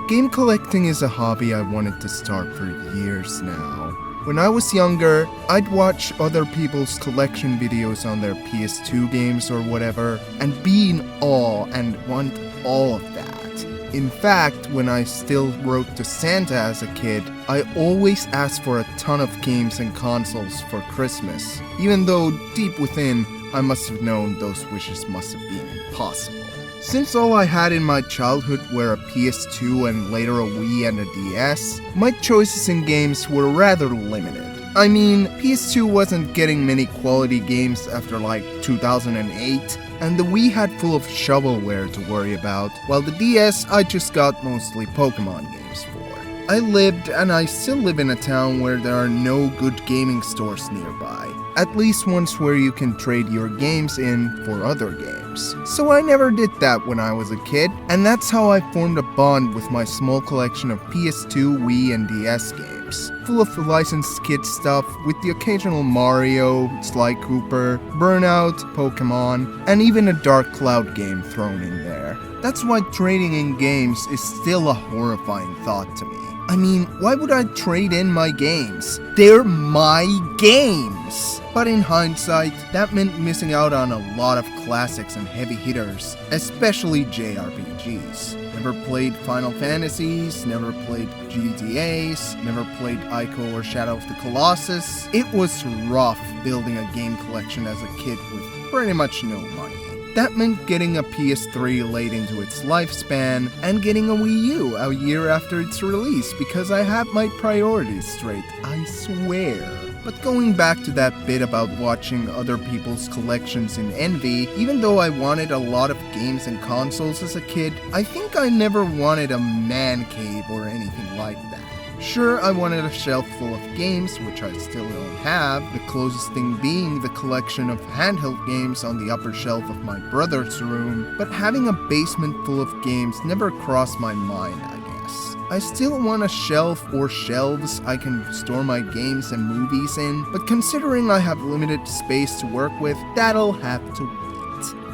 Game collecting is a hobby I wanted to start for years now. When I was younger, I'd watch other people's collection videos on their PS2 games or whatever, and be in awe and want all of that. In fact, when I still wrote to Santa as a kid, I always asked for a ton of games and consoles for Christmas, even though deep within, I must have known those wishes must have been impossible. Since all I had in my childhood were a PS2 and later a Wii and a DS, my choices in games were rather limited. I mean, PS2 wasn't getting many quality games after like 2008, and the Wii had full of shovelware to worry about, while the DS I just got mostly Pokemon games for. I lived and I still live in a town where there are no good gaming stores nearby, at least ones where you can trade your games in for other games. So I never did that when I was a kid, and that's how I formed a bond with my small collection of PS2, Wii, and DS games, full of licensed kid stuff with the occasional Mario, Sly Cooper, Burnout, Pokemon, and even a Dark Cloud game thrown in there. That's why trading in games is still a horrifying thought to me. I mean, why would I trade in my games? They're my games! But in hindsight, that meant missing out on a lot of classics and heavy hitters, especially JRPGs. Never played Final Fantasies, never played GTAs, never played Ico or Shadow of the Colossus. It was rough building a game collection as a kid with pretty much no money. That meant getting a PS3 late into its lifespan, and getting a Wii U a year after its release because I had my priorities straight, I swear. But going back to that bit about watching other people's collections in envy, even though I wanted a lot of games and consoles as a kid, I think I never wanted a man cave or anything like that. Sure, I wanted a shelf full of games, which I still don't have, the closest thing being the collection of handheld games on the upper shelf of my brother's room, but having a basement full of games never crossed my mind, I guess. I still want a shelf or shelves I can store my games and movies in, but considering I have limited space to work with, that'll have to wait.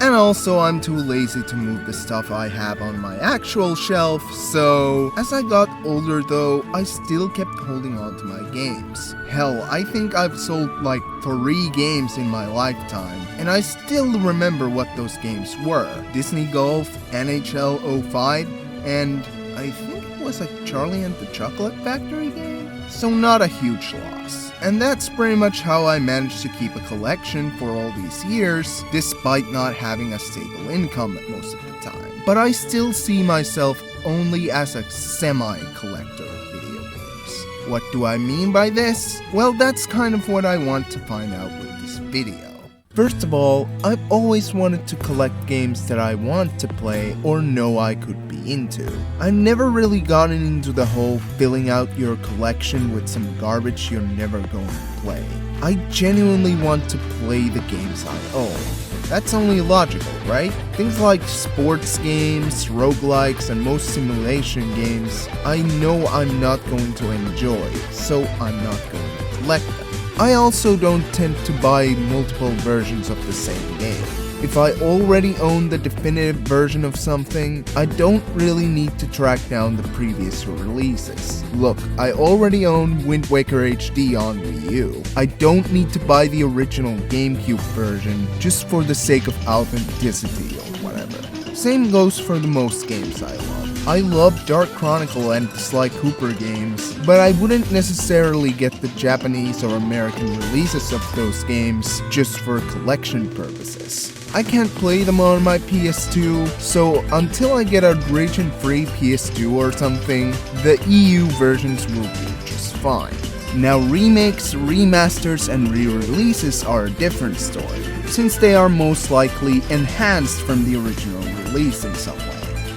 And also, I'm too lazy to move the stuff I have on my actual shelf, so as I got older though, I still kept holding on to my games. Hell, I think I've sold like 3 games in my lifetime, and I still remember what those games were. Disney Golf, NHL 05, and I think it was a Charlie and the Chocolate Factory game? So not a huge loss. And that's pretty much how I managed to keep a collection for all these years, despite not having a stable income most of the time. But I still see myself only as a semi-collector of video games. What do I mean by this? Well, that's kind of what I want to find out with this video. First of all, I've always wanted to collect games that I want to play or know I could be into. I've never really gotten into the whole filling out your collection with some garbage you're never going to play. I genuinely want to play the games I own. That's only logical, right? Things like sports games, roguelikes, and most simulation games, I know I'm not going to enjoy, so I'm not going to collect them. I also don't tend to buy multiple versions of the same game. If I already own the definitive version of something, I don't really need to track down the previous releases. Look, I already own Wind Waker HD on Wii U. I don't need to buy the original GameCube version just for the sake of authenticity or whatever. Same goes for the most games I love. I love Dark Chronicle and Sly Cooper games, but I wouldn't necessarily get the Japanese or American releases of those games just for collection purposes. I can't play them on my PS2, so until I get a region-free PS2 or something, the EU versions will do just fine. Now remakes, remasters, and re-releases are a different story, since they are most likely enhanced from the original release in some way.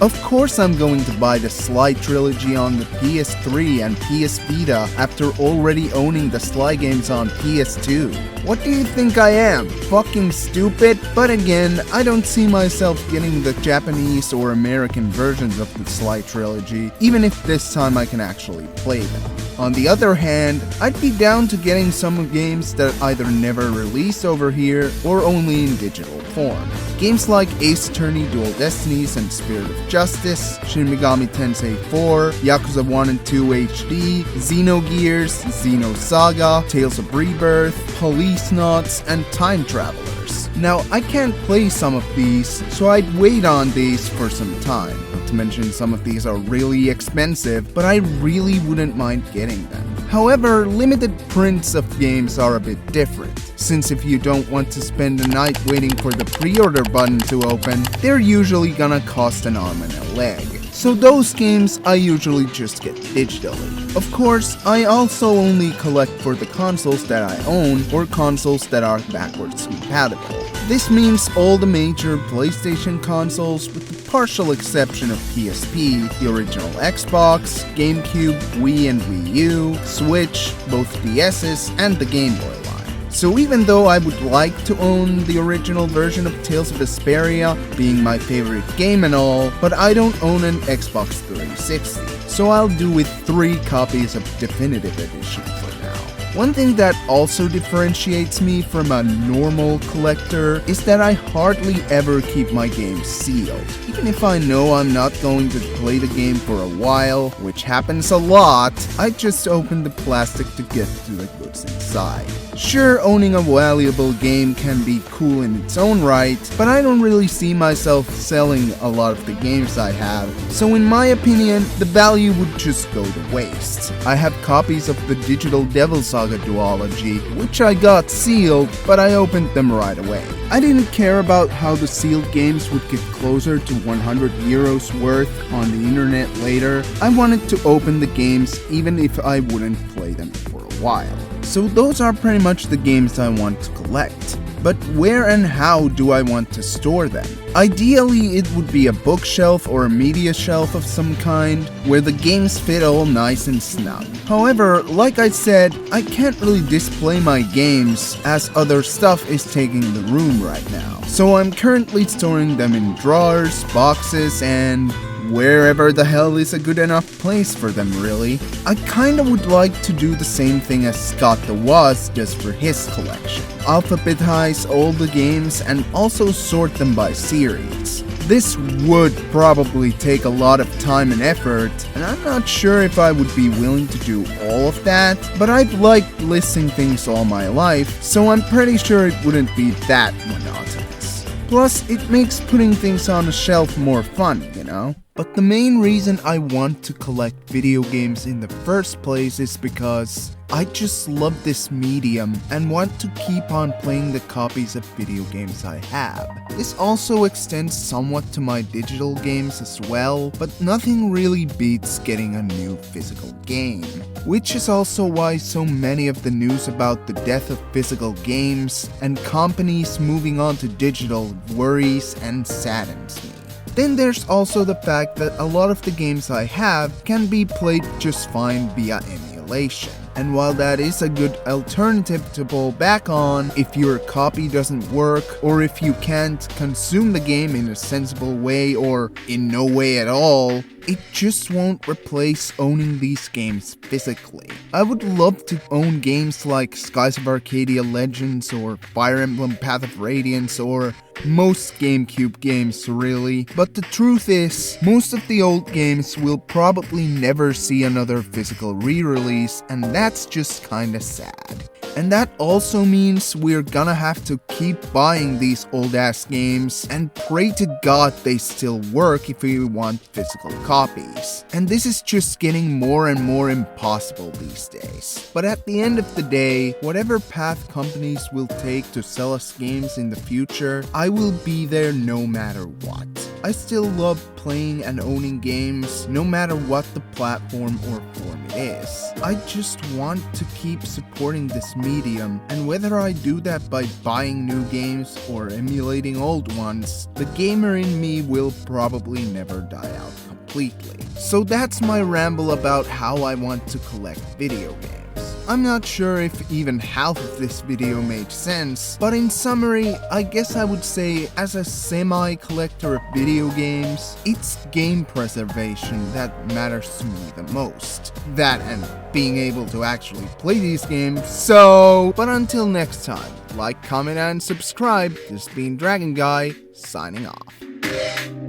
Of course I'm going to buy the Sly trilogy on the PS3 and PS Vita after already owning the Sly games on PS2. What do you think I am? Fucking stupid? But again, I don't see myself getting the Japanese or American versions of the Sly trilogy, even if this time I can actually play them. On the other hand, I'd be down to getting some games that either never released over here or only in digital form. Games like Ace Attorney, Dual Destinies, and Spirit of Justice, Shin Megami Tensei 4, Yakuza 1 and 2 HD, Xenogears, Xenosaga, Tales of Rebirth, Policenauts, and Time Travelers. Now, I can't play some of these, so I'd wait on these for some time. Not to mention some of these are really expensive, but I really wouldn't mind getting them. However, limited prints of games are a bit different, since if you don't want to spend the night waiting for the pre-order button to open, they're usually gonna cost an arm and a leg. So those games I usually just get digitally. Of course, I also only collect for the consoles that I own or consoles that are backwards compatible. This means all the major PlayStation consoles with the partial exception of PSP, the original Xbox, GameCube, Wii and Wii U, Switch, both DS's, and the Game Boy line. So even though I would like to own the original version of Tales of Vesperia, being my favorite game and all, but I don't own an Xbox 360, so I'll do with 3 copies of Definitive Edition for now. One thing that also differentiates me from a normal collector is that I hardly ever keep my games sealed. Even if I know I'm not going to play the game for a while, which happens a lot, I just open the plastic to get to the goods inside. Sure, owning a valuable game can be cool in its own right, but I don't really see myself selling a lot of the games I have, so in my opinion, the value would just go to waste. I have copies of the digital Devil Saga duology, which I got sealed, but I opened them right away. I didn't care about how the sealed games would get closer to 100 euros worth on the internet later. I wanted to open the games even if I wouldn't play them for a while. So those are pretty much the games I want to collect. But where and how do I want to store them? Ideally, it would be a bookshelf or a media shelf of some kind, where the games fit all nice and snug. However, like I said, I can't really display my games as other stuff is taking the room right now. So I'm currently storing them in drawers, boxes, and wherever the hell is a good enough place for them, really. I kinda would like to do the same thing as Scott Twas does for his collection. Alphabetize all the games and also sort them by series. This would probably take a lot of time and effort, and I'm not sure if I would be willing to do all of that, but I've liked listing things all my life, so I'm pretty sure it wouldn't be that monotonous. Plus, it makes putting things on a shelf more fun, you know? But the main reason I want to collect video games in the first place is because I just love this medium and want to keep on playing the copies of video games I have. This also extends somewhat to my digital games as well, but nothing really beats getting a new physical game. Which is also why so many of the news about the death of physical games and companies moving on to digital worries and saddens me. Then there's also the fact that a lot of the games I have can be played just fine via emulation. And while that is a good alternative to fall back on if your copy doesn't work, or if you can't consume the game in a sensible way or in no way at all, it just won't replace owning these games physically. I would love to own games like Skies of Arcadia Legends or Fire Emblem Path of Radiance or most GameCube games really, but the truth is, most of the old games will probably never see another physical re-release, and that's just kinda sad. And that also means we're gonna have to keep buying these old ass games and pray to God they still work if we want physical copies. And this is just getting more and more impossible these days. But at the end of the day, whatever path companies will take to sell us games in the future, I will be there no matter what. I still love playing and owning games no matter what the platform or form it is. I just want to keep supporting this medium, and whether I do that by buying new games or emulating old ones, the gamer in me will probably never die out completely. So that's my ramble about how I want to collect video games. I'm not sure if even half of this video made sense, but in summary, I guess I would say as a semi-collector of video games, it's game preservation that matters to me the most. That and being able to actually play these games. But until next time, like, comment, and subscribe. This has been Dragon Guy, signing off.